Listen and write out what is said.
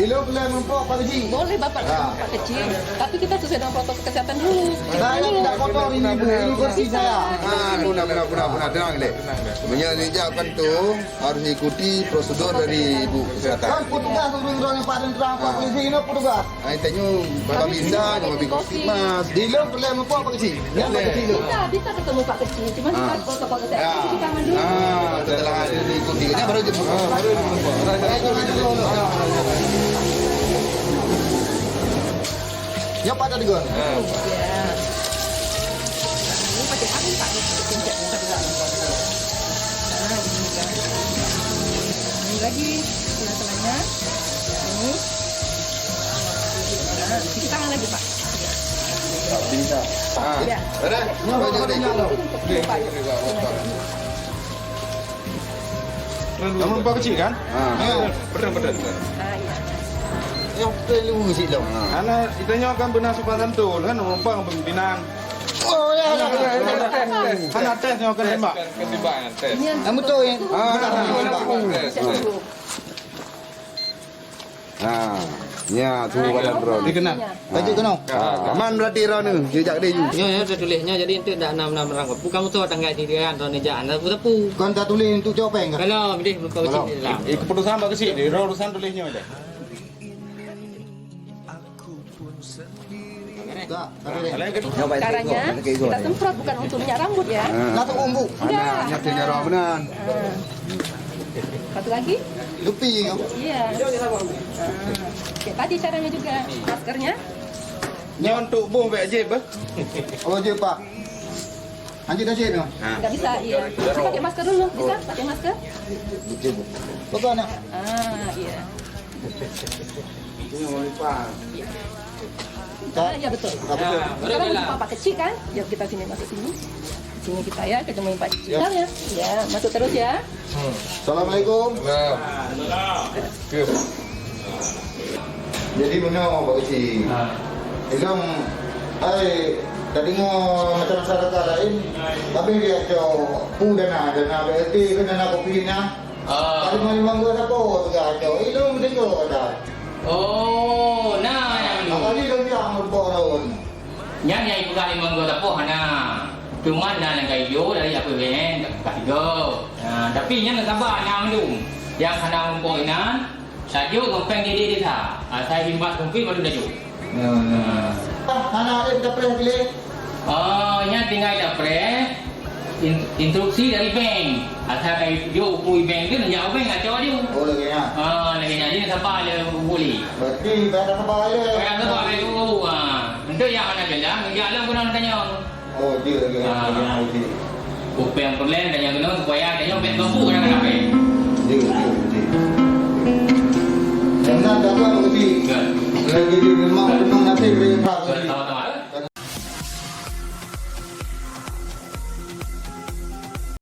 Dilo boleh mempok Pak Kecil. Boleh Bapak Pak kecil, tapi kita sesuai dengan protokol kesehatan dulu. Saya tidak kotor ini Bu, ini bersih saya. Benar, tenang deh. Menyediakan tuh harus ikuti prosedur dari Ibu Kan Kesehatan. petugas yang Pak Dendra Pak Polisi ini petugas. Tanya Bapak bisa, Bapak Covid Mas. Dilo boleh mempok Pak Kecil. Ya Pak Kecil. Bisa ketemu Pak kecil, cuman kita harus protokol kesehatan cuci tangan dulu. Setelah ada diikutinya baru jemput. Ya Pak tadi gua. Ya. Ini pakai angin Pak, pencet ini kan. Ini lagi sela-selanya. Ini. Cuci tangan lagi Pak. Bisa. Ya. Ada? Kamu Pak Kecil kan? Benar. Ah ya. Yang perlu sih dong. Karena itanya kan benar supaya tuh kan numpang pimpinan. Oh ya. Kan tesnya kan tembak. Ini yang Kamu tuh ya. cek dulu. Ya, tu badan bro. Dikenal. Baju kena. Aman berarti Ron ni. Jejak dia. Ya dah tulisnya jadi itu tidak enam rangkap. Bukan tu tangga diri kan tahun ni jangan tepu. Kan tak tulis untuk jawab enggak? Kalau bidih muka kecil ni lah. Keputusan Pak Kecil, di urusan tulisnya aja. Enggak. Caranya kita semprot bukan untuk minyak rambut ya. Langsung umbu. Enggak. Nyatanya Ron benar. Satu lagi? Lupi. Iya. Oke, tadi caranya juga maskernya. Ni untuk bung BJ bah. Oh je Pak. Anjir dah je. Nggak bisa, iya. Bisa pakai masker dulu, bisa pakai masker? Bukan nak. Iya. Ini mau lipat. Iya betul. Betul. Sekarang untuk Pak kecil kan? Ya kita sini masuk sini. Sini kita ya ketemu Pak kecil ya. Ya, masuk terus ya. Assalamualaikum. Jadi benar Pak Kecil. Islam, tadi mau macam masyarakat lain, tapi dia pu dana BLT kan dana kopi na. Tadi mau limang gua apa? Tiga itu mesti kau ada. Oh, nah yang Apa ni dia bilang berbohong. yang ibu kali menggo tapo hana. Cuma dan kayu dari apa ben kasih go. Tapi yang sabar yang dum. Yang hana mempoinan saja gempeng di dia. Saya himbas mungkin baru dah jauh. Anak ada dapat pilih. Oh, yang tinggal dapre instruksi dari bank. Asal kayak yo pui bank tu nak jauh bank acau dia. Oh lagi ya. Lagi jadi siapa dia boleh. Berarti bayar apa aja? Bayar tu apa itu? Untuk yang mana jalan, jalan pun orang tanya. Oh dia lagi. Upeng perlen tanya kena supaya tanya upeng mampu kan apa? Dia. Jangan dah apa Kecil. Lagi di rumah nanti beri hak. Tahu